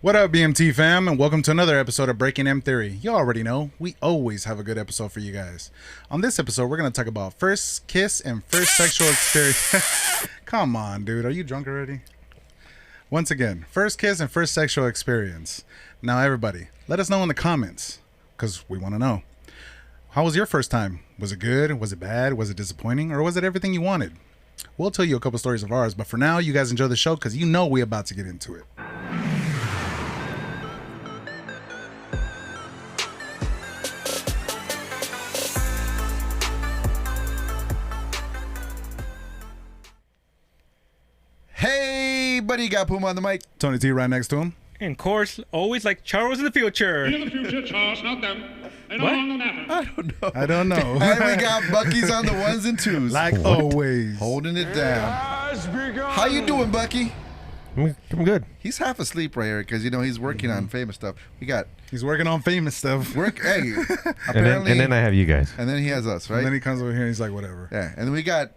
What up, BMT fam, and welcome to another episode of Breaking M Theory. You already know, we always have a good episode for you guys. On this episode, we're going to talk about first kiss and first sexual experience. Come on, dude. Are you drunk already? Once again, first kiss and first sexual experience. Now, everybody, let us know in the comments, because we want to know. How was your first time? Was it good? Was it bad? Was it disappointing? Or was it everything you wanted? We'll tell you a couple stories of ours, but for now, you guys enjoy the show, because you know we're about to get into it. Hey, buddy, you got Puma on the mic. Tony T right next to him. And of course, always like Charles in the future. In the future, Charles, not them. They What? don't know nothing. I don't know. I don't know. And we got Bucky's on the ones and twos. Like always. Holding it down. How you doing, Bucky? I'm good. He's half asleep right here because, you know, he's working on famous stuff. We got He's working on famous stuff. hey, And apparently. then I have you guys. And then he has us, right? And then he comes over here and he's like, whatever. Yeah, and then we got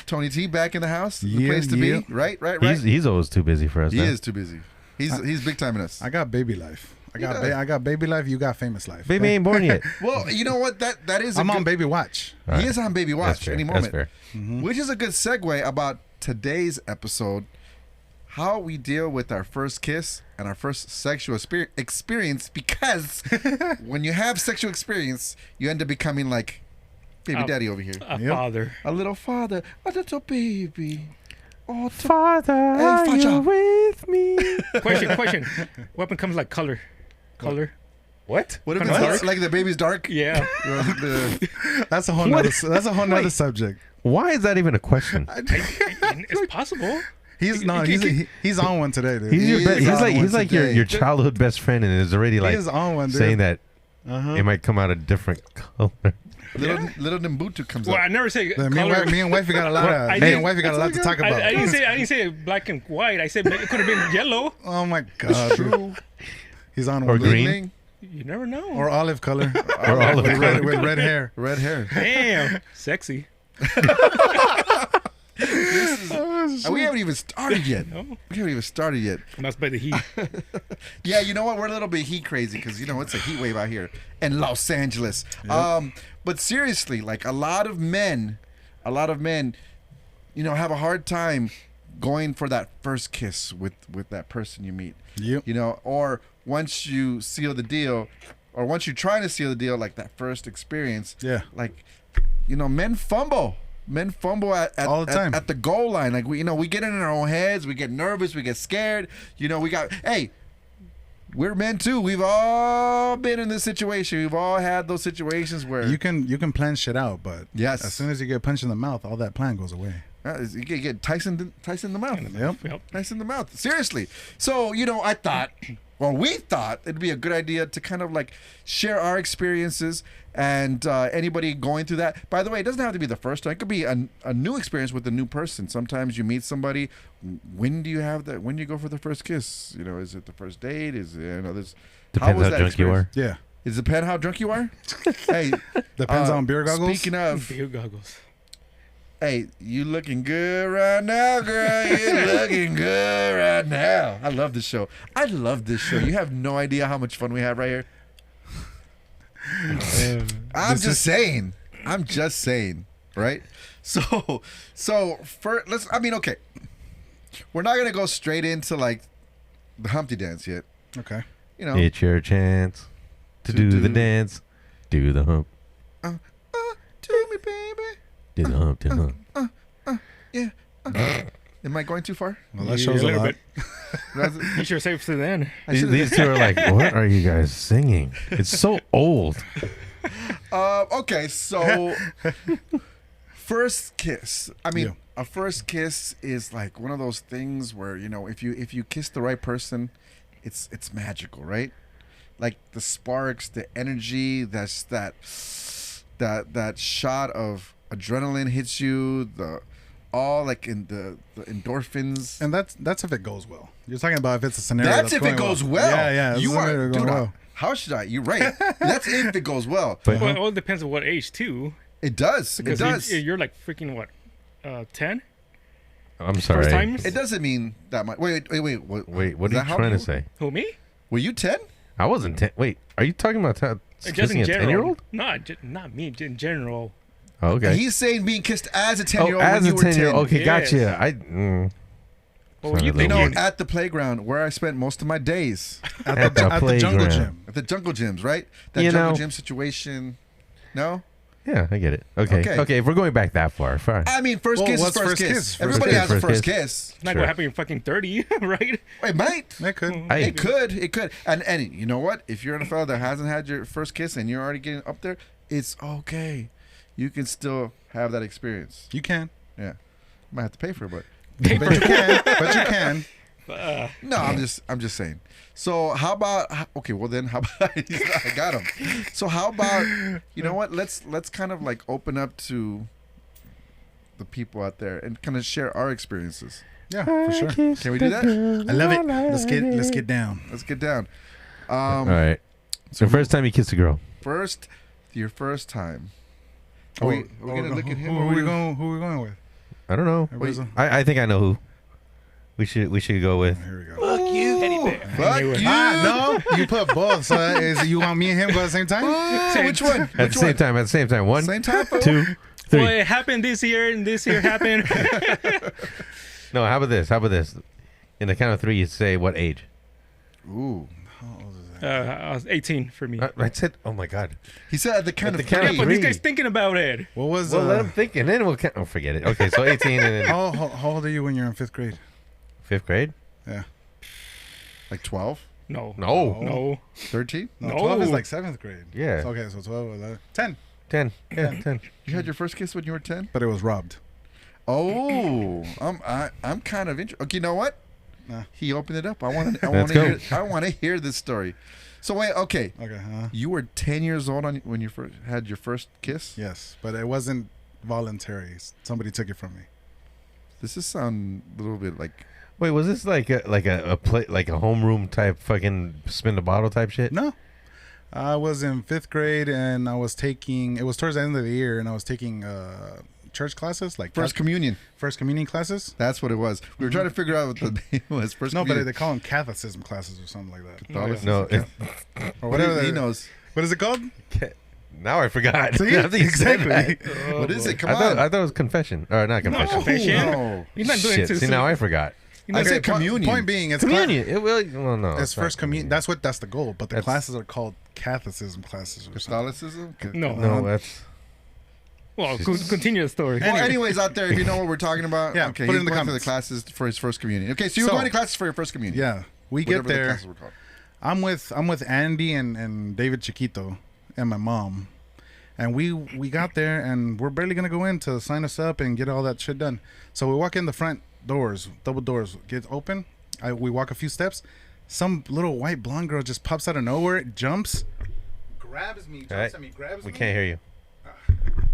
Tony T back in the house, the Yeah, place to yeah. be. Right. He's always too busy for us. He man. is too busy. He's big timing us. I got baby life. I got does. I got baby life. You got famous life. Baby ain't born yet. Well, you know what? That is. I'm a on good, baby watch. All He right. is on baby That's watch fair. any That's moment, fair. which is a good segue about today's episode. How we deal with our first kiss and our first sexual experience, because when you have sexual experience, you end up becoming like baby daddy over here, A Yep. father. a little father, a little baby. Oh, Father, Hey, are Faja. you with me? Question. Weapon comes like color. Color. What? what if Kinda it's dark? like the baby's dark? Yeah. That's a whole nother. That's a whole nother subject. Why is that even a question? It's possible. He's no. He's on one today, dude. He's your He be- is he's on like one he's like your today. your childhood best friend, and is already He like is on one, dude. saying that Uh-huh. it might come out a different color. Little Nimbutu comes Well, up. I never say Me color. and wifey got a lot Well, of. I Me did- and wifey got a lot to talk about. I didn't say black and white. I said it could have been yellow. Oh my god, dude. He's on Or one. green. Ling, You never know. Or olive color. Or olive with, color. with red hair. red hair. Damn. Sexy. And we haven't even started yet. No. We haven't even started yet. And that's by the heat. Yeah, you know what? We're a little bit heat crazy because, you know, it's a heat wave out here in Los Angeles. But seriously, like a lot of men, you know, have a hard time going for that first kiss with that person you meet. Yep. You know, or once you seal the deal, or once you're trying to seal the deal, like that first experience. Yeah. Like, you know, men fumble. Men fumble at All the time. at the goal line. Like, we get in our own heads. We get nervous. We get scared. You know, we're men too. We've all been in this situation. We've all had those situations where You can plan shit out, but Yes. as soon as you get punched in the mouth, all that plan goes away. you get Tyson in the mouth. Yep. Yep. Nice in the mouth. Seriously. So, you know, we thought it'd be a good idea to kind of like share our experiences and anybody going through that. By the way, it doesn't have to be the first time. It could be a new experience with a new person. Sometimes you meet somebody. When do you have that? When do you go for the first kiss? You know, is it the first date? Is it, you know, this. Depends was how that drunk you experience? are. Yeah. Is it depend how drunk you are? Hey, Depends on beer goggles. Speaking of, Beer goggles. hey, you looking good right now, girl. You looking good right now. I love this show. You have no idea how much fun we have right here. I'm just saying, right? So okay. We're not gonna go straight into like the Humpty Dance yet. Okay. You know, It's your chance to do the dance. Do the hump. do me, baby. Do the hump. Do the hump. Yeah. Am I going too far? Well, that Yeah, shows a little lot. bit. You should save to then. These two are like, what are you guys singing? It's so old. Okay, so first kiss. I mean, Yeah. a first kiss is like one of those things where, you know, if you kiss the right person, it's magical, right? Like the sparks, the energy, that shot of adrenaline hits you, all like in the endorphins. And that's if it goes well. You're talking about if it's a scenario. That's if going it goes well. Yeah, yeah. You it's a scenario are, going dude. well. How should I? You're right. That's if it goes well. But Well, it all depends on what age too. It does. It Because does. you're like freaking what, 10? I'm sorry. First times? It doesn't mean that much. Wait. Wait, what is are you that how trying to you- say? Who, me? Were you 10? I wasn't 10. Wait, are you talking about Just kissing in a general. 10-year-old? Not me, in general. Oh, okay. He's saying being kissed as a 10-year-old as when you a were 10. 10-year-old. Okay, Yes. gotcha. What were you Sounded a little thinking? At the playground where I spent most of my days. At the at the jungle playground. gym. At the jungle gyms, right? That You jungle know- gym situation. No? Yeah, I get it. Okay. Okay. Okay, if we're going back that far, fine. I mean, first Well, kiss is what's first first kiss. kiss? First Everybody kiss, has a first first kiss. kiss. It's not Sure. gonna happen in fucking 30, right? It might. It could. Hey, It could. And you know what? If you're in a fella that hasn't had your first kiss and you're already getting up there, it's okay. You can still have that experience. You can. Yeah. Might have to pay for it, but But you can. But you can. no, I'm just saying. So how about okay? Well then, how about I got him. So how about you know what? Let's kind of like open up to the people out there and kind of share our experiences. Yeah, for sure. Can we do that? I love it. Let's get down. Let's get down. All right. So first time you kissed a girl. Your first time. Are we gonna look at him? Who or are we we- going? Who are we going with? I don't know. Everybody's on- I think I know who. We should go with. Here we go. Fuck you. Ah, no, you put both. So you want me and him go at the same time? Ooh, which one? At Which the same one? time. At the same time. One, Same time. fool? 2, 3. Well, it happened this year, and this year happened. No. How about this? In the count of 3, you say what age. Ooh. I was 18 for me. I said. Oh my God. He said at the count At of the count of three. But three. this guy's thinking about it. What was? Well, let him think, and then we'll count. Oh, forget it. Okay, so 18 and then How old are you when you're in 5th grade? 5th grade. Yeah. Like 12, No. No. No. 13? No, No. 12 is like 7th grade. Yeah. So, okay, so 12, 11, 10. 10. Yeah, 10. You had your first kiss when you were 10? But it was robbed. Oh, I'm kind of interested. Okay, you know what? Nah. He opened it up. I want Let's go. to hear this story. So wait, okay. Okay. You were 10 years old when you first had your first kiss? Yes, but it wasn't voluntary. Somebody took it from me. This is sound a little bit like Wait, was this like a play, like a homeroom type fucking spin the bottle type shit? No. I was in 5th grade and I was taking, it was towards the end of the year, and I was taking church classes, like first communion. first communion classes. That's what it was. We were trying to figure out what the name was. First No, but communion. they call them Catholicism classes or something like that. Catholicism. No, Or Whatever whatever. he knows. What is it called? now I forgot. See? I think you said Exactly. that. What is it? Come I on. thought it was confession. Or not confession. Confession. No. You're not doing Shit. it too See, soon. now I forgot. I Okay, said communion. Point being, it's Communion. It will. Well, no. It's not first communion. That's the goal. But the That's- classes are called Catholicism classes or something. Catholicism? No. No, that's. Well, continue the story. Well, anyways, out there, if you know what we're talking about, Yeah, okay, put it he's in the going to the comments. classes for his first communion. Okay, so you were So- going to classes for your first communion. Yeah, we Whatever get the there. classes were called. I'm with Andy and David Chiquito and my mom, and we got there and we're barely gonna go in to sign us up and get all that shit done. So we walk in the front doors, double doors get open. We walk a few steps. Some little white blonde girl just pops out of nowhere, jumps, grabs me, Alright. We can't hear you.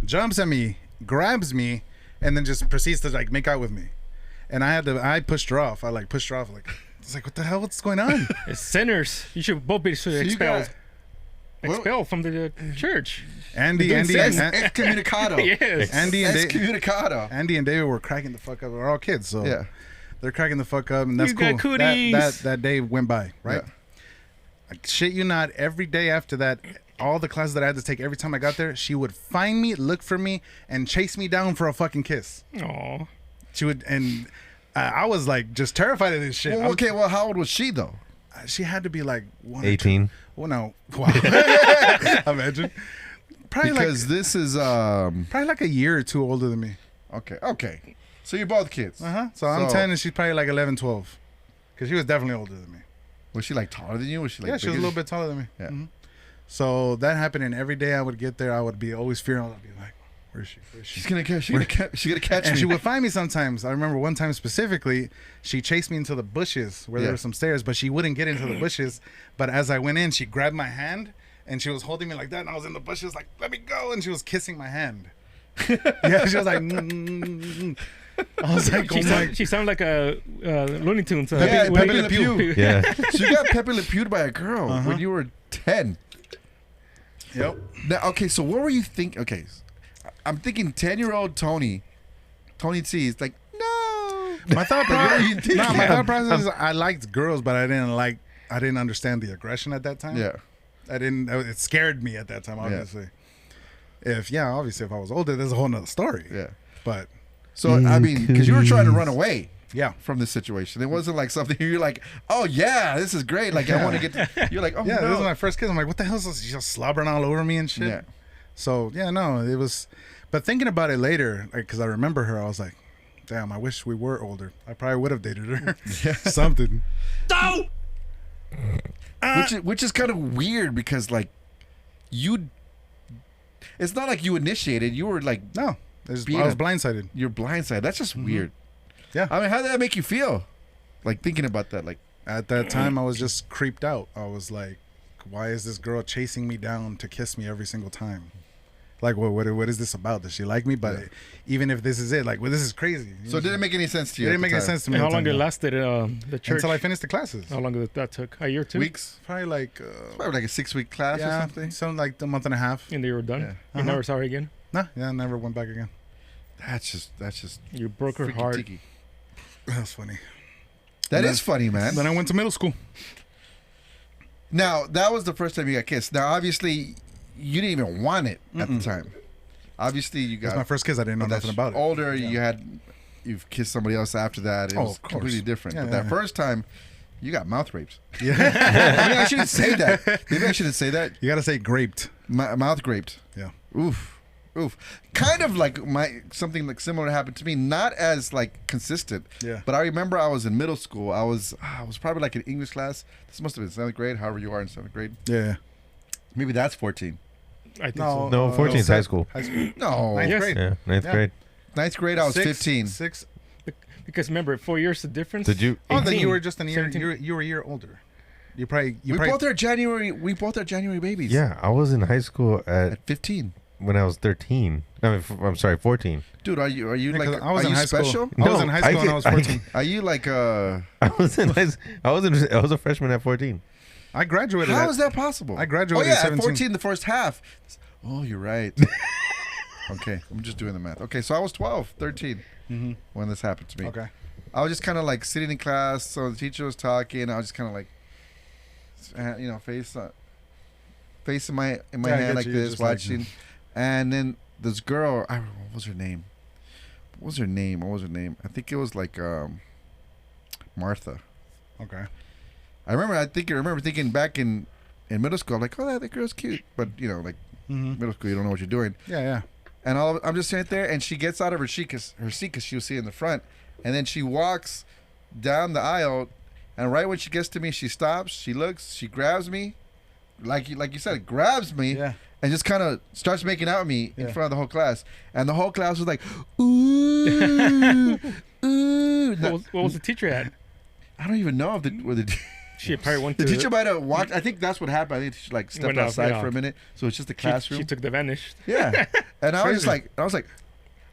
jumps at me, grabs me, and then just proceeds to like make out with me. And I pushed her off. I pushed her off. It's like, what the hell? What's going on? It's sinners. You should both be expelled. Expelled from the church. Andy, Excommunicado. Yes. Andy and Excommunicado. Andy and David were cracking the fuck up. We're all kids, so Yeah. they're cracking the fuck up, and that's You cool. got cooties. That day went by, right? Yeah. I shit you not. Every day after that, all the classes that I had to take, every time I got there, she would find me, look for me, and chase me down for a fucking kiss. Aw. She would, and I was like just terrified of this shit. Well, okay, well, how old was she, though? She had to be like 1 or 2. 18. Well, no, wow. Imagine. Probably Because this is, probably like a year or 2 older than me. okay. So you're both kids. So I'm 10 and she's probably like 11, 12. Because she was definitely older than me. Was she like taller than you? Was she like Yeah, she was a bigger? little bit taller than me. Yeah. Mhm. So that happened, and every day I would get there, I would be always fearing. I'd be like, "Where is she? Where is she?" She's gonna catch And me. she would find me sometimes. I remember one time specifically, she chased me into the bushes where Yeah. there were some stairs, but she wouldn't get into the bushes. But as I went in, she grabbed my hand and she was holding me like that, and I was in the bushes like, "Let me go!" And she was kissing my hand. Yeah, she was like. I was like, "Oh my." She sounded like a Looney Tunes. Yeah, Pepe Pepe Le Le Pew. Pew. Yeah. So you got Pepe Le Pew'd by a girl when you were 10. Yep. Now, okay, so what were you thinking? Okay, I'm thinking 10-year-old Tony T is like, no. My thought process. No, my thought process is I liked girls, but I didn't understand the aggression at that time. Yeah. It scared me at that time, obviously. Obviously, if I was older, there's a whole nother story. Yeah. But So, I mean, because you were trying to run away yeah, from this situation. It wasn't like something you're like, oh, yeah, this is great. Like, I want to get, you're like, oh, yeah, no. this was my first kiss. I'm like, what the hell is this? She's just slobbering all over me and shit. Yeah. So, yeah, no, it was, but thinking about it later, like, because I remember her, I was like, damn, I wish we were older. I probably would have dated her. Something. No! Which is kind of weird because, like, it's not like you initiated. You were like, No, I was blindsided. you're blindsided. That's just weird. Yeah. I mean, how did that make you feel? Like, thinking about that, like, At that time, I was just creeped out. I was like, why is this girl chasing me down to kiss me every single time? Like, what is this about? Does she like me? But even if this is it, like, well, this is crazy. so it didn't make any sense to you. It at didn't the make any time? sense to me. And how at the long time, did it no. last at the church? Until I finished the classes. How long did that took? A year or two? Weeks? Probably like, Probably like a 6-week class or something. something like a month and a half. And they were done? Yeah. You never saw her again? Nah, yeah, I never went back again. That's just You broke her freaky heart. ticky. That was funny. That And is funny, man. Then I went to middle school. Now, that was the first time you got kissed. Now, obviously, you didn't even want it at the time. Obviously, you It was got my first kiss. I didn't know that's nothing about it. older. Yeah. You've kissed somebody else after that. It Oh, was of course. completely different. Yeah, but yeah, that yeah. first time, you got mouth raped. Yeah, Maybe I shouldn't say that. Maybe I shouldn't say that. you gotta say graped. Mouth raped. Yeah. Oof. Kind of like something like similar happened to me. Not as like consistent. Yeah. But I remember I was in middle school. I was probably like in English class. This must have been 7th grade. However you are in 7th grade. Yeah. Maybe that's 14. I think No, so. No, 14 is high school. High school. No. Ninth Yes. grade. Yeah, ninth Yeah. grade. 9th grade. I was 15. Six. Because remember, 4 years the difference? Did you? Oh, then 18, you were just a year. 17. You were a year older. We We both are January. We both are January babies. Yeah, I was in high school At 15. when I was 13. I'm sorry, 14. Dude, are you Yeah, like 'cause I was are in you high special? school. I was in high school when I was 14. Are you like I was a freshman at 14. I graduated. How at, is that possible? I graduated Oh yeah, at at 17. 14 the first half. Oh, you're right. Okay, I'm just doing the math. Okay, so I was 12, 13 when this happened to me. Okay. I was just kind of like sitting in class, so the teacher was talking. I was just kind of like, face in my Yeah, I hand get like you, this, just like- watching. And then this girl, what was her name? What was her name? I think it was like Martha. Okay. I remember thinking back in middle school, like, oh, that girl's cute. But, like, middle school, you don't know what you're doing. Yeah, yeah. And I'm just sitting there, and she gets out of her seat because she was sitting in the front. And then she walks down the aisle, and right when she gets to me, she stops, she looks, she grabs me, like you said, grabs me, Yeah. and just kind of starts making out with me in Yeah. front of the whole class. And the whole class was like, ooh, ooh. What was the teacher at? I don't even know if She probably went the to teacher might have walked. I think that's what happened. I think she like stepped Went out, outside yeah. for a minute, so it's just a She classroom. took the vanish. Yeah, and I was just Crazy. like,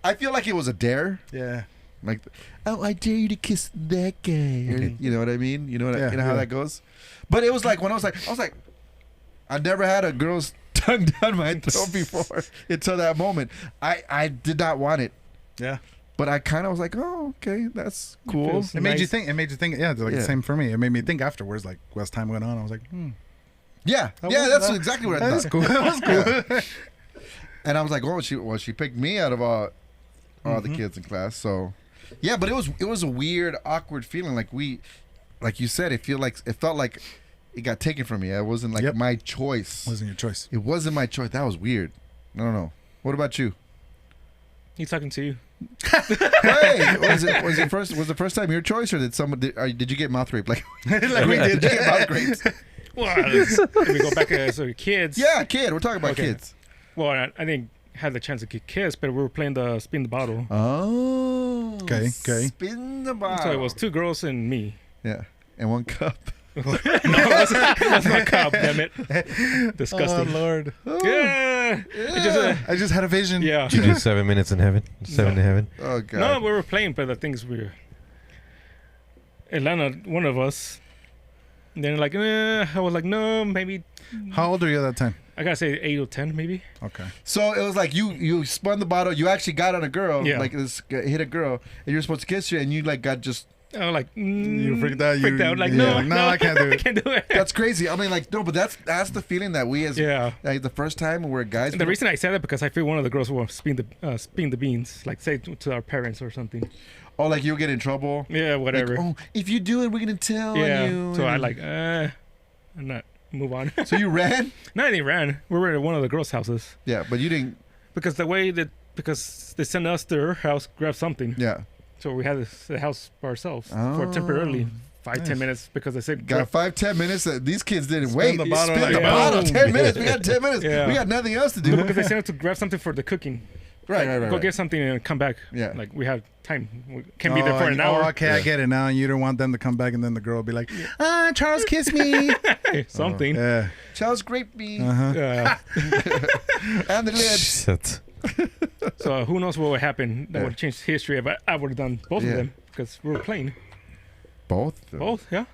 I feel like it was a dare. Yeah. Like, oh, I dare you to kiss that guy. Or, you know what I mean? You know Yeah, you know how yeah. that goes. But it was like when I was like, I never had a girl's tongue down my throat before until that moment. I did not want it, Yeah. but I kind of was like, oh, okay, that's cool. feels- It made you Nice. think. It made you think. Yeah, like Yeah. the same for me. It made me think afterwards. Like as time went on, I was like, Yeah, That yeah, was- that's that- exactly what I that's thought. cool. That was cool. And I was like, oh, she picked me out of all the kids in class. So, yeah, but it was a weird, awkward feeling. Like you said, it felt like it got taken from me. It wasn't like Yep. my choice. Wasn't your choice. It wasn't my choice. That was weird. I don't know. What about you? He's talking to you. Hey, was the first time your choice, or did you get mouth raped? Like we did. Did you get mouth raped? Well, if we go back as kids. Yeah, kid. We're talking about Okay. kids. Well, I didn't have the chance to get kissed, but we were playing the spin the bottle. Oh. Okay. Spin the bottle. So it was 2 girls and me. Yeah, and 1 cup. No, that's not cup, damn it. Disgusting. Lord. Yeah. It just, I just had a vision. yeah. Did you do 7 minutes in heaven? 7 in heaven? Oh god. No, we were playing, but the things were Atlanta, one of us. And then I was like, no, maybe How old are you at that time? I gotta say 8 or 10 maybe. Okay. So it was like you spun the bottle. You actually got on a girl, Yeah. like this hit a girl, and you're supposed to kiss her, and you like got just. I was like, You freaked out. Freaked out. Like, yeah, no, I can't do I it. can't do it. That's crazy. I mean, like no, but that's the feeling that we as Yeah. like the first time we're guys. The reason I said that because I feel one of the girls will spin the beans, like say to our parents or something. Oh, like you'll get in trouble. Yeah, Like, whatever. oh, if you do it, we're gonna tell yeah. you. So I and- like, I'm not move on. So you ran? No, they ran. We were at one of the girls' houses Yeah, but you didn't. because because they sent us to her house grab something, Yeah, so we had the house by ourselves for Oh. temporarily 5-10 Nice. minutes because they said got 5-10 minutes. These kids didn't Spin wait. the bottle Spin like the that. bottle. 10 Yeah. minutes. We got 10 minutes. Yeah. We got nothing else to No, do. because they sent us to grab something for the cooking. Right. Go get something and come back. Yeah. Like we have time. We can't be there for an Oh, hour. okay, I Yeah. get it now. And you don't want them to come back, and then the girl will be like, Charles, kiss me. Something. Yeah. Charles grape me Uh-huh. and the lips. Shit. So who knows what would happen that Yeah. would change history if I would have done both Yeah. of them because we were playing Both. both. Yeah.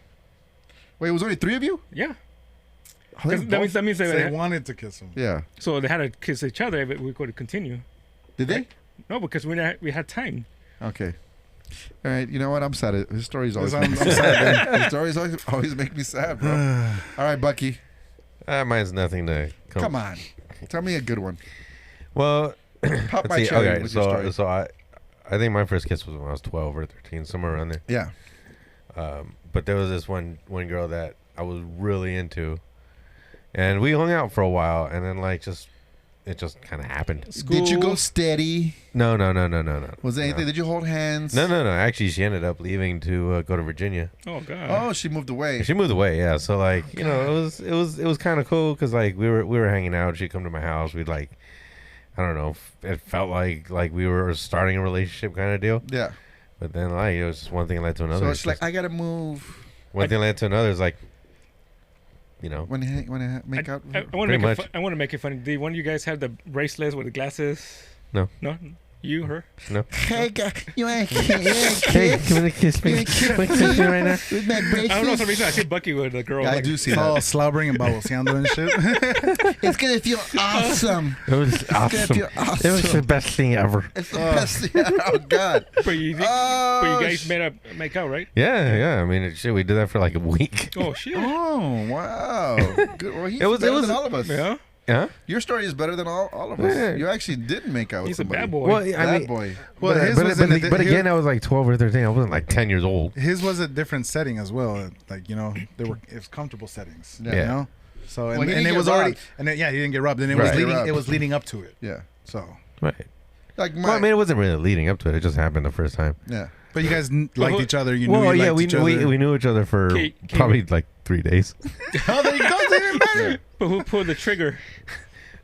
Wait, it was only 3 of you? Yeah. Oh, they 'Cause that means They they wanted to kiss him. yeah. so they had to kiss each other if we could continue. Did they? No, because we had time. Okay. All right. You know what? I'm sad. His stories always I'm make me sad, sad. His stories always make me sad, bro. All right, Bucky. Mine's nothing to Come on. Tell me a good one. Well, Pop let's my see. cherry Okay, with your story. so I think my first kiss was when I was 12 or 13, somewhere around there. Yeah. But there was this one girl that I was really into, and we hung out for a while, and then it just kind of happened. Did you go School. steady? No. Was there anything? Did you hold hands? No. Actually, she ended up leaving to go to Virginia. Oh god. Oh, she moved away. She moved away, yeah. So it was kind of cool because we were hanging out. She'd come to my house. We'd I don't know. It felt like we were starting a relationship kind of deal. Yeah. But then it was just one thing led to another. So it's like I gotta move. One thing led to another. It's like, When I make out. I want Pretty to much. I want to make it funny. Did one of you guys have the bracelets with the glasses? No. No. You, her. no. Hey, you ain't Hey, come and kiss me. Wanna kiss me right now? with my I don't know. For braces. some reason I see Bucky with a girl. I like, do see It's all that. slobbering and baboseando and shit. It's gonna feel awesome. It was It's gonna awesome. feel It was the awesome. best thing ever. It's the best. Oh God. But you Oh, guys make out, right? Yeah. I mean, shit, we did that for like a week. Oh shit. Oh wow. Good. Well, he's It was- better it was- than all of us. Yeah. Yeah. Your story is better than all of us. Yeah. You actually did make out with He's a somebody. bad boy. Well, I Bad mean, boy. Well, but, his but, was but, in a but di- again, I was like 12 or 13. I wasn't like 10 years old. His was a different setting as well. Like, it was comfortable settings. Yeah. You Yeah. know? So Well, he and didn't it get was already robbed. and then, he didn't get robbed. And Right. it was leading up to it. Yeah. So Right. Like my. Well, I mean, it wasn't really leading up to it. It just happened the first time. yeah. but you guys liked who- each other. You Well, knew you yeah, liked each other. we knew each other for Can probably like 3 days. Oh, there you go. It didn't matter. But who pulled the trigger?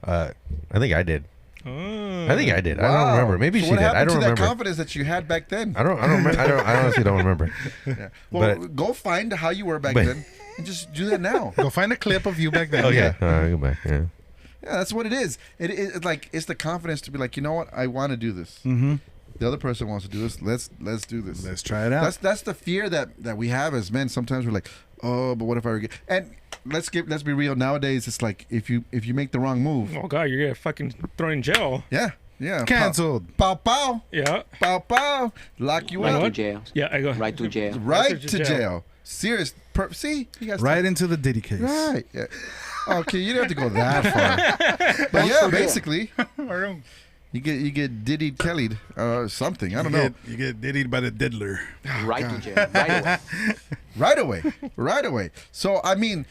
I think I did. Oh. I think I did. I Wow. don't remember. Maybe So she what did. I happened don't to remember. that confidence that you had back then? I don't remember. I honestly don't remember. Yeah. Well, But- go find how you were back But- then and just do that now. Go find a clip of you back then. Okay. All right, go back. Yeah. Yeah, that's what it is. It's like it's the confidence to be like, you know what, I want to do this. Mm-hmm. The other person wants to do this. Let's do this. Let's try it out. That's the fear that we have as men. Sometimes we're like, oh, but what if I get? And let's be real. Nowadays, it's like if you make the wrong move, Oh god, you're gonna fucking thrown in jail. yeah, Canceled. Pow pow Yeah. pow pow, lock you Like up, what? to jail. Yeah, I go. Right to jail. right to jail. Serious. See, you guys Right into the Diddy case. right. Yeah. Okay, you don't have to go that far. But yeah, basically, you get diddied kellied or something. I don't know. You get diddied by the diddler. Right to jail. Right away. Right away. So I mean,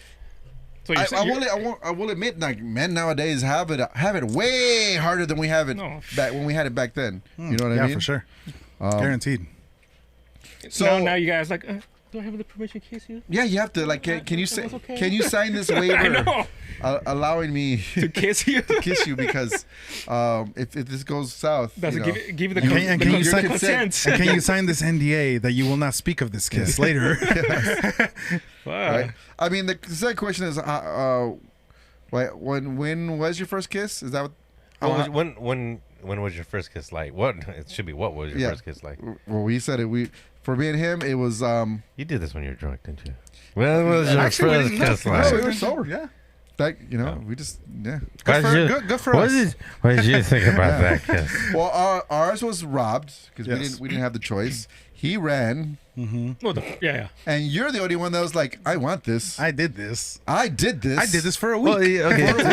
So you're saying I will admit, like men nowadays have it way harder than we have it No. back when we had it back then. You know what I Yeah, mean? for sure. Um, Guaranteed. So now you guys like, do I have the permission to kiss you? yeah, you have to like. Can you say? That was okay. Can you sign this I waiver know. allowing me To kiss you. to kiss you because if this goes south, Does you it know, give you the And can- and can you the sign- consent? And can you sign this NDA that you will not speak of this kiss later? right? I mean, the second question is, when was your first kiss? Is that what? When was your first kiss like? What it should be. What was your Yeah. first kiss like? Well, we said it. For me and him, it was. You did this when you were drunk, didn't you? When was your Actually, first kiss no, like? we were sober. Yeah. Like, you know, we just Good for us. What did you think about that kiss? Well, ours was robbed because Yes. we didn't have the choice. He ran, Well, yeah. and you're the only one that was like, I want this. I did this. I did this. I did this for a week. Well, yeah, okay. for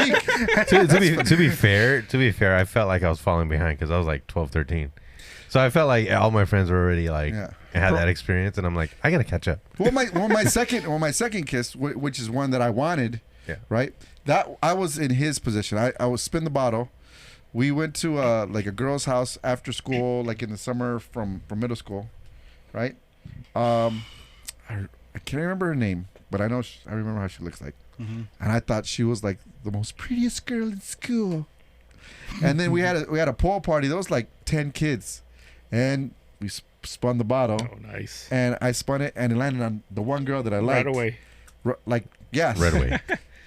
a week. to be fair, I felt like I was falling behind because I was like 12, 13. So I felt like all my friends were already like had that experience, and I'm like, I gotta catch up. My second kiss, which is one that I wanted, right? That I was in his position. I was spin the bottle. We went to like a girl's house after school, like in the summer from middle school, right? I can't remember her name, but I know I remember how she looks like, and I thought she was like the most prettiest girl in school. And then we had a pool party. There was like 10 kids, and we spun the bottle. Oh, nice. And I spun it, and it landed on the one girl that I liked. Right away. Yes. Right away.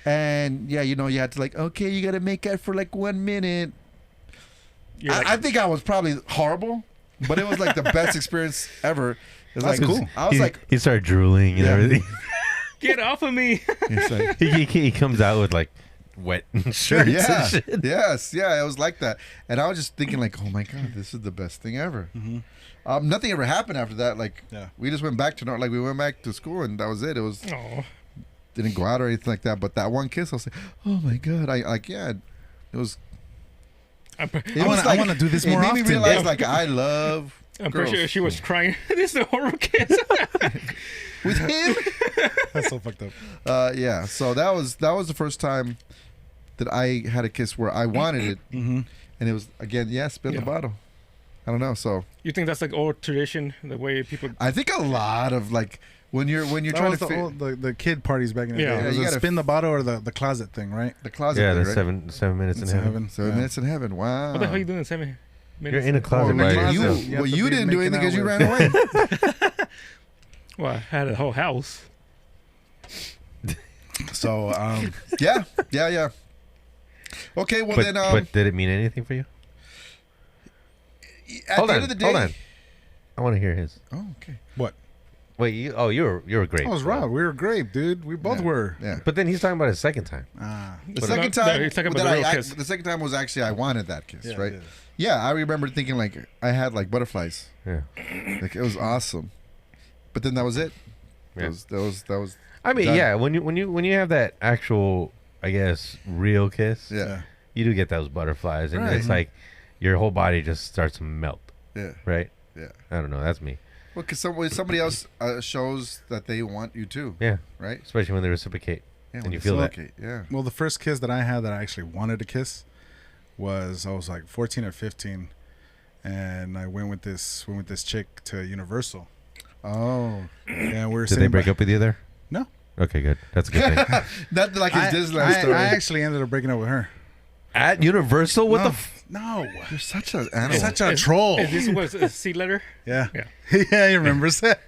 And yeah, you know, you had to like, okay, you got to make out for like 1 minute. I think I was probably horrible, but it was like the best experience ever. It was That's like, cool. I was like, he started drooling and everything. Get off of me. it's like he comes out with like wet shirts and shit. yes, yeah, it was like that. And I was just thinking like, oh my God, this is the best thing ever. Nothing ever happened after that. Like, we just went back to we went back to school, and that was it. It was didn't go out or anything like that. But that one kiss, I was like, oh my God, it was. I'm I want to do this more It made often. me realize like I love. pretty girls. sure she was crying. This is a horror kiss. With him. That's so fucked up. Yeah. So that was the first time that I had a kiss where I wanted it, and it was again, spin the bottle. I don't know. So You think that's like old tradition, the way people? I think a lot of like when you're That trying was to the kid parties back in the Yeah. day. Yeah, It was you a gotta spin the bottle or the closet thing, right? the closet. Yeah, thing, the right? 7 minutes in heaven. 7 minutes in heaven. Wow. What the hell are you doing in 7 minutes? You're in a closet in a by closet. yourself. You have to You be didn't do making anything out because you with- ran away. Well, I had a whole house. So, yeah. Okay, well then, But did it mean anything for you? at Hold the on, end of the day, hold on. I want to hear his. Oh, okay. what? Wait, you were great. I was wrong. We were great, dude. We both were. Yeah. But then he's talking about his second time. The second time, he's talking about that the real kiss. the second time was actually I wanted that kiss, Yeah, right? yeah. Yeah, I remember thinking like I had like butterflies, Yeah. like it was awesome. But then that was it. Yeah. That was. I mean, done. yeah. When you have that actual, I guess, real kiss, Yeah. you do get those butterflies, and Right. it's like your whole body just starts to melt, Yeah. right? Yeah. I don't know. That's me. Well, because somebody else shows that they want you too, Yeah. right? Especially when they reciprocate. Yeah, And when you they feel that. suffocate, yeah. Well, the first kiss that I had that I actually wanted to kiss was I was like 14 or 15, and I went with this chick to Universal. Oh, And we were Did they break by- up with you there? No. Okay, good. That's a good thing. not like his Disneyland story. I actually ended up breaking up with her. At Universal? What no, the? no, You're such an animal. such a troll. And this was a C letter. Yeah, Yeah. yeah, he remembers that.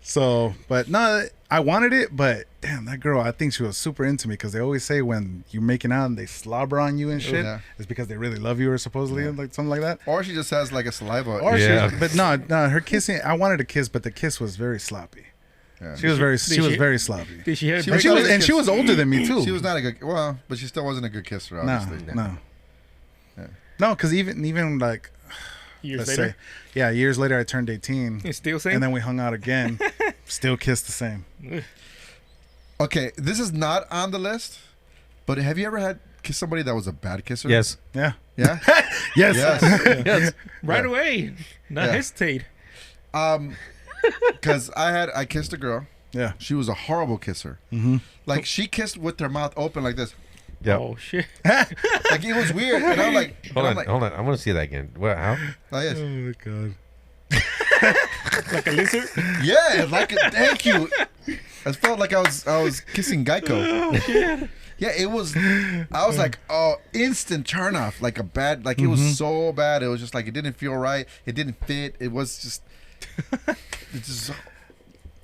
So, but no, I wanted it, but damn, that girl, I think she was super into me because they always say when you're making out and they slobber on you and shit, Yeah. it's because they really love you or supposedly like something like that. Or she just has like a saliva. Or Yeah. but no, her kissing. I wanted a kiss, but the kiss was very sloppy. Yeah. She was very very sloppy. Did she have? She And was she was not a and she kiss. was older than me too. She was not a good. Well, but she still wasn't a good kisser, no, obviously. no, because even like years let's later? say, yeah, years later I turned 18, It's still same. and then we hung out again, still kissed the same. Okay, this is not on the list, but have you ever had kiss somebody that was a bad kisser? Yes. Yeah, Yeah. yes, Yes. Yes. right Yeah. away. Not Yeah. hesitate. Because I kissed a girl. yeah. She was a horrible kisser. Like she kissed with her mouth open like this. Yep. Oh shit. Like it was weird. And I'm like, Hold on. like, Hold on. I want to see that again. What? How? oh, yes. Oh my god. Like a lizard. Yeah, like thank you. I felt like I was kissing Geico. Yeah, it was. I was like, oh, instant turn off. Like a bad. Like it was so bad. It was just like it didn't feel right. It didn't fit. It was just. It's just.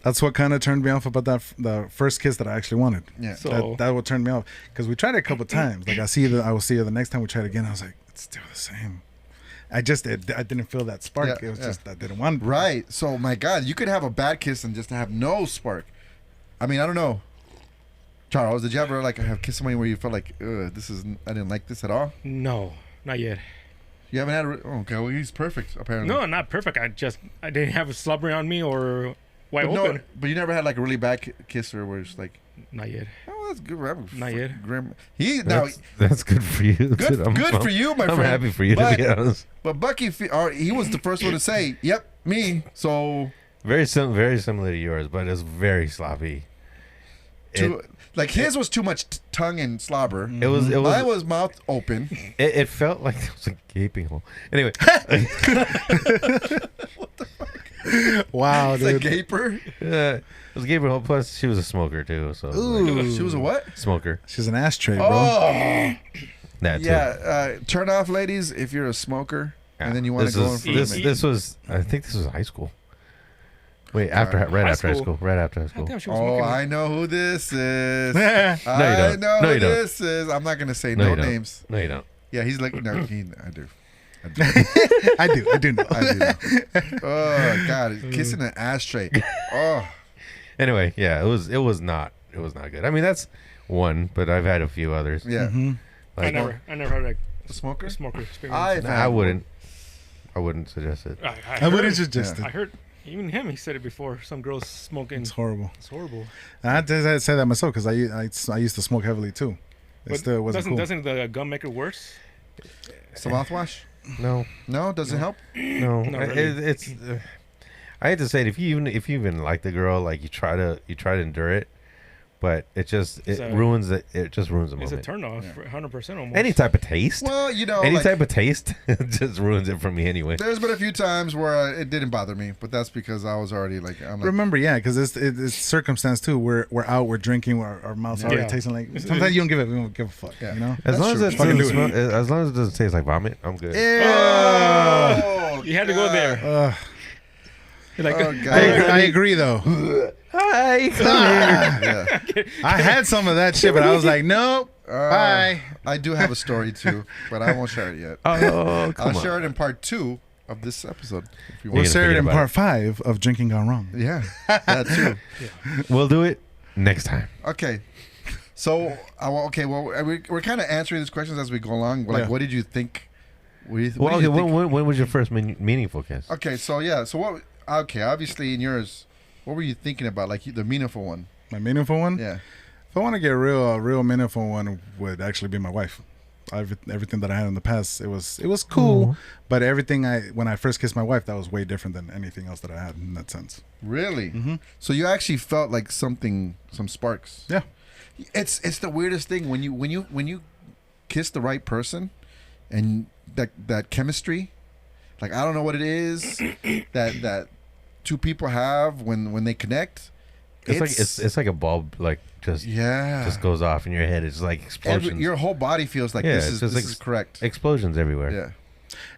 That's what kind of turned me off about the first kiss that I actually wanted. Yeah. So That what turned me off because we tried it a couple times. Like I will see you the next time we tried again. I was like, it's still the same. I didn't feel that spark. Yeah, It was yeah. just I didn't want. Right. So my God, you could have a bad kiss and just have no spark. I mean, I don't know. Charles, did you ever like have kissed somebody where you felt like, I didn't like this at all? No, not yet. You haven't had okay, well, he's perfect, apparently. No, not perfect. I didn't have a slobber on me or wide but open. No, but you never had like a really bad kisser where it's like, Not yet. oh, that's good. Not yet. That's good for you. Good, dude. good for you, my I'm friend. happy for you, to be honest. But Bucky, he was the first one to say, "Yep, me." So Very similar to yours, but it's very sloppy. like his was too much tongue and slobber. It was. Mine was mouth open. It felt like there was a gaping hole. Anyway, Wow, It's a dude. gaper. it was a gaping hole. Plus, she was a smoker too. So Ooh. She was a what? smoker. She's an ashtray, bro. Oh, That too. yeah. Turn off, ladies, if you're a smoker, and then you want to go in for a minute. This was. I think this was high school. Wait, right after high school. Right after high school. Damn, she was Oh, smoking. I know who this is. No, you I don't. know No, who you don't. this is. I'm not gonna say No, no you don't. names. No, you don't. Yeah, he's like, no, I do. I do know. I do. Oh God, kissing an ashtray. Oh, Anyway, yeah, it was not good. I mean, that's one, but I've had a few others. yeah. I never had like A smoker. a smoker experience. I wouldn't suggest it. I wouldn't heard- suggest I it. heard even him. He said it before. Some girls smoking. It's horrible. It's horrible. And I had to say that myself because I used to smoke heavily too. It But still wasn't cool. doesn't the gum make it worse? Some mouthwash? No, No, doesn't help. no. Not really. It's. I hate to say it. If you even like the girl, like you try to endure it, but it So- ruins it. It just ruins the It's a moment. turn off, 100% almost. Any type of taste. Well, you know, Any like, type of taste just ruins it for me anyway. there's been a few times where it didn't bother me, but that's because I was already like, I'm like, Remember, yeah, because it's circumstance too. We're out, we're drinking, our mouths already Yeah. tasting like. Sometimes you don't give a fuck. Yeah. You know. As That's long true. as it Fucking doesn't do it. smell, as long as it doesn't taste like vomit, I'm good. oh, You had to go there. You're like, Oh, God. I agree though. Hi. Yeah. I had some of that shit, but I was like, nope. Bye. I do have a story too, but I won't share it yet. Oh, I'll come share on. it in part 2 of this episode if you We'll want. share it forget in about part it. 5 of Drinking Gone Wrong. Yeah, that too. We'll do it next time. Okay. So, we're kind of answering these questions as we go along. Like, Yeah. what did you think? What do you Well, okay. think? When was your first meaningful kiss? Okay, so yeah. So what? Okay, obviously in yours, what were you thinking about? Like the meaningful one? My meaningful one. Yeah. If I want to get a real meaningful one, would actually be my wife. Everything that I had in the past, it was cool, but when I first kissed my wife, that was way different than anything else that I had in that sense. Really? Mm-hmm. So you actually felt like some sparks. Yeah. It's the weirdest thing when you kiss the right person, and that chemistry, like I don't know what it is that two people have when they connect. It's like a bulb like just goes off in your head. It's like explosions. Your whole body feels like Yeah, this it's is just this like is correct. explosions everywhere. Yeah.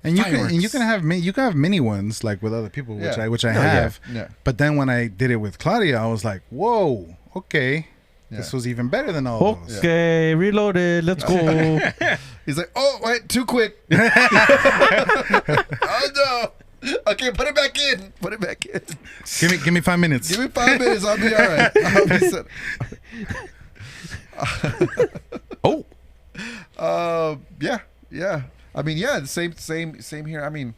And you can Fireworks. have mini ones like with other people, which Yeah. I No, yeah. have. Yeah. But then when I did it with Claudia, I was like, whoa, okay, this Yeah. was even better than all those. Okay, reloaded. Let's go. He's like, oh wait, too quick. Oh no. Okay, put it back in. Put it back in. Give me 5 minutes. Give me 5 minutes. I'll be all right. I'll be set. Yeah. I mean, yeah. The same here. I mean,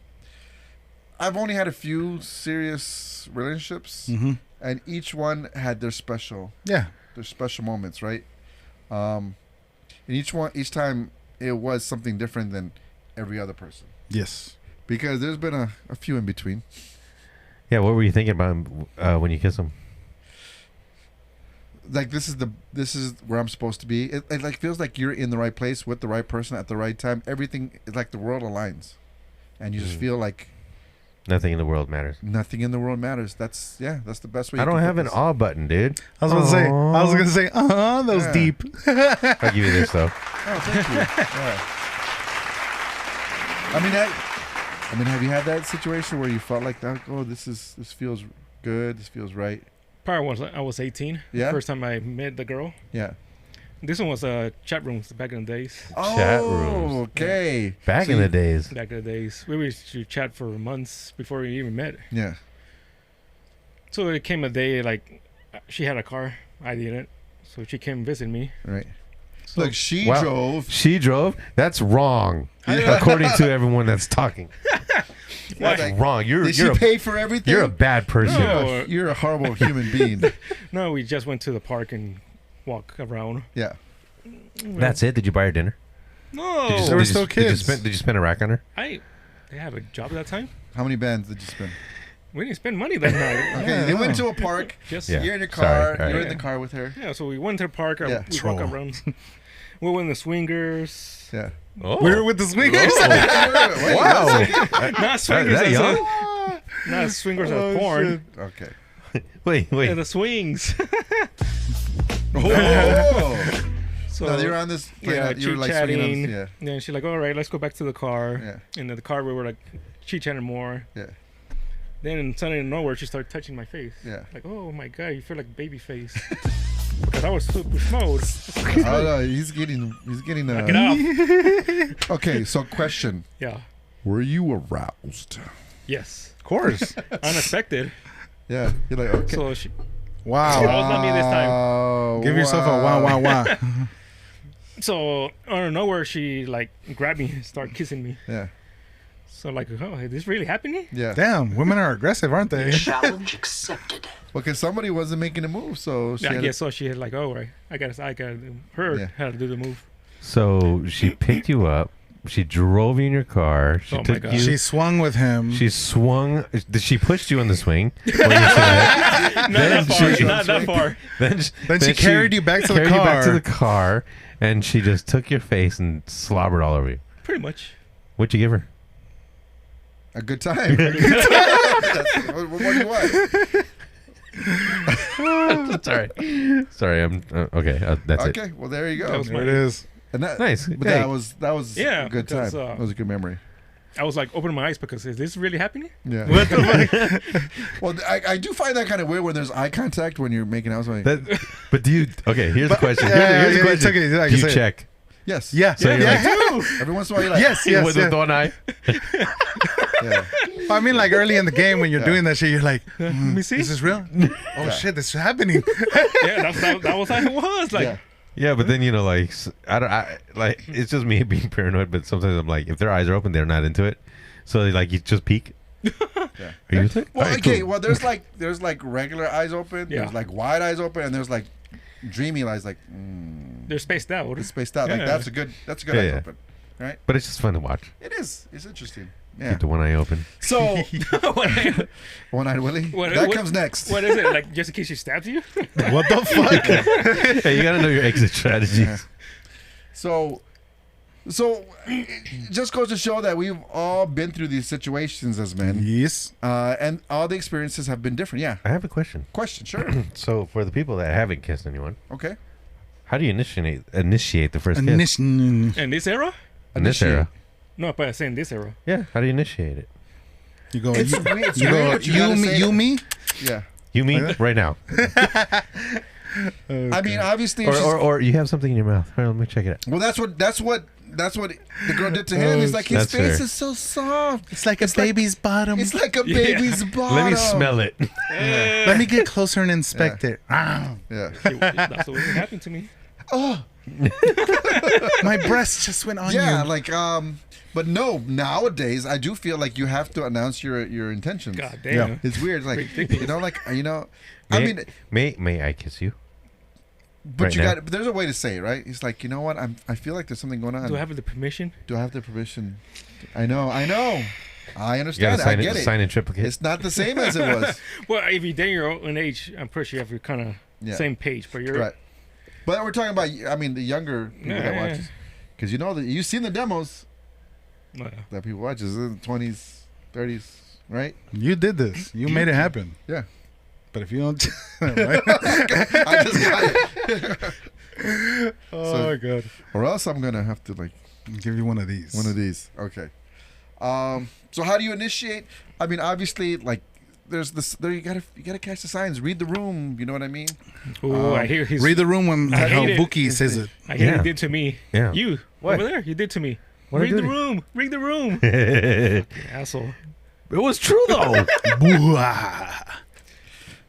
I've only had a few serious relationships, and each one had their special moments, right? And each time it was something different than every other person, Yes. because there's been a few in between. Yeah, what were you thinking about when you kiss him? Like this is where I'm supposed to be. It like feels like you're in the right place with the right person at the right time. Everything is like the world aligns, and you just feel like Nothing in the world matters. nothing in the world matters. That's the best way. I you don't can have put an this. all button, dude. I was gonna say, that was Yeah. deep. I'll give you this though. Oh, thank you. Yeah. I mean, have you had that situation where you felt like that? Oh, this feels good. This feels right. Probably once I was 18. Yeah? First time I met the girl. Yeah. This one was chat rooms back in the days. Chat rooms. Okay. Back So in you- the days. Back in the days. We used to chat for months before we even met. Yeah. So it came a day like she had a car. I didn't. So she came visit me. Right. Look, she Wow. drove. She drove. That's wrong, according to everyone that's talking. That's Like, wrong. Did You're she a, pay for everything? you're a bad person. No. You're a horrible human being. No, we just went to the park and walk around. Yeah. That's it. Did you buy her dinner? No, They were still kids. Did you spend a rack on her? they have a job at that time. How many bands did you spend? We didn't spend money that night. Okay, they went to a park. Just Yeah. You're in your Sorry. car. All right. You're in the car with her. yeah. So we went to the park. Yeah. We Troll. walk around. We went to swingers. Yeah. Oh, We were with the swingers. wow. Not swingers. that as young? not swingers as porn. Okay. Wait. Yeah, the swings. Oh. So No, they were on this. yeah, you were like swinging on chit-chatting. this, Then she's like, "All right, let's go back to the car." Yeah. And in the car, we were like chit-chatting more. Yeah. Then suddenly, nowhere, she started touching my face. Yeah. Like, oh my god, you feel like baby face. Because I was super mode. Oh no, he's getting. Get off. Okay, so question: Yeah. were you aroused? Yes. Of course. Unexpected. Yeah. You're like, okay. So she. Wow. That was not me this time. Oh, Give yourself a wow, wow, wow. So out of nowhere, she like grabbed me and started kissing me. Yeah. So like, oh, is this really happening? Yeah. Damn, women are aggressive, aren't they? Challenge accepted. Well, because somebody wasn't making a move, so she Yeah, I had guess so. She had like, oh, right. I got her Yeah. how to do the move. So she picked you up. She drove you in your car. She Oh my took God. you. She swung with him. She swung. She pushed you on the swing. While you were sitting there. Not that far. she- Not that far. Then she carried you back to the carried you back to car. the car, and she just took your face and slobbered all over you. Pretty much. What'd you give her? a good time. What do you want? Sorry. I'm okay. That's it. Okay, well there you That go. was There it is. And that, Nice. But Hey. that was Yeah, a good time. because, That was a good memory. I was like opening my eyes because is this really happening? Yeah. What the fuck? Well, I do find that kind of weird when there's eye contact when you're making out. Like, But do you? Okay. Here's the question. yeah, Here's the yeah, question. took it, like Do I you said. check? yes. Yeah. So you're yeah, like, Every once in a while, you're like, yes, with yes. one eye. yeah. I mean, like early in the game when you're Yeah. doing that shit, you're like, Let me see. "Is this real? Oh shit, this is happening." Yeah, that was how it was. Like, Yeah. Yeah, but then like I like it's just me being paranoid. But sometimes I'm like, if their eyes are open, they're not into it. So like you just peek. Yeah. Are you into it? Well, All right, okay. cool. Well, there's like regular eyes open. Yeah. There's like wide eyes open, and there's like dreamy eyes, like they're spaced out. it's spaced out. Like Yeah. that's a good Yeah, eyes yeah. open, right? But it's just fun to watch. It is. It's interesting. Yeah. Keep the one eye open. So what, one-eyed Willie. What- That what- comes next. what is it? Like just in case she stabs you? What the fuck? Hey, you gotta know your exit strategies. Yeah. So it just goes to show that we've all been through these situations as men, Yes. and all the experiences have been different. Yeah. I have a question. Question, sure. So for the people that haven't kissed anyone, Okay. how do you initiate the first kiss? Initiation. In this era? In this era? No, but I say in this era. Yeah. How do you initiate it? You go. It's You, weird. It's you go. weird. You You gotta me. say You it. me. Yeah. You mean right now? I mean, obviously, if she's- Or you have something in your mouth. All right, let me check it out. well, that's what the girl did to him. He's like, his That's face fair. is so soft. It's like a baby's bottom. It's like a baby's bottom. Let me smell it. Let me get closer and inspect it. Ah, Yeah. That's the way it happened to me. Oh. my breast just went on Yeah, you. like but no, nowadays I do feel like you have to announce your intentions. God damn. It's weird, like Ridiculous. you know, like I mean, may I kiss you? but right you now. got. But there's a way to say it, right? He's like, you know what? I feel like there's something going on. Do I have the permission? Do I have the permission? I know. I You gotta understand. I sign get it. it. Sign in triplicate. It's not the same as it was. Well, if you're dating your own age, I'm pretty sure you have your kind of Yeah. same page. But you're Right. But we're talking about. I mean, the younger people that Yeah. watch, because you know that you've seen the demos uh, that people watch is in the 20s, 30s, right? You did this. You made it happen. Yeah. But if you don't, right? I just got it. Oh So- my god! Or else I'm gonna have to like. I'll give you one of these. One of these. Okay. So how do you initiate? I mean, obviously, like there's this. There you gotta catch the signs. Read the room. You know what I mean? ooh, I hear he's. Read the room when I how hate it. Buki says it. I hear Yeah. he did to me. Yeah. You What? over there? You did to me. What I Read the do to you? room. Read the room. it Asshole. was true though. Boo-ah.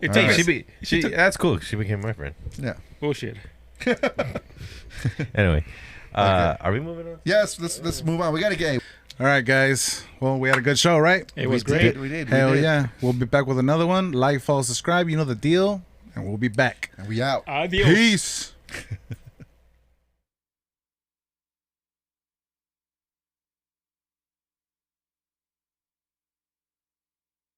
It All took right. us- That's cool. She became my friend. Yeah. bullshit. Anyway, are we moving on? Yes, let's move on. We got to get. All right, guys. Well, we had a good show, right? It was We great. did, we did. Hell we did. yeah. We'll be back with another one. Like, follow, subscribe. You know the deal. And we'll be back. And we out. Adios. Peace.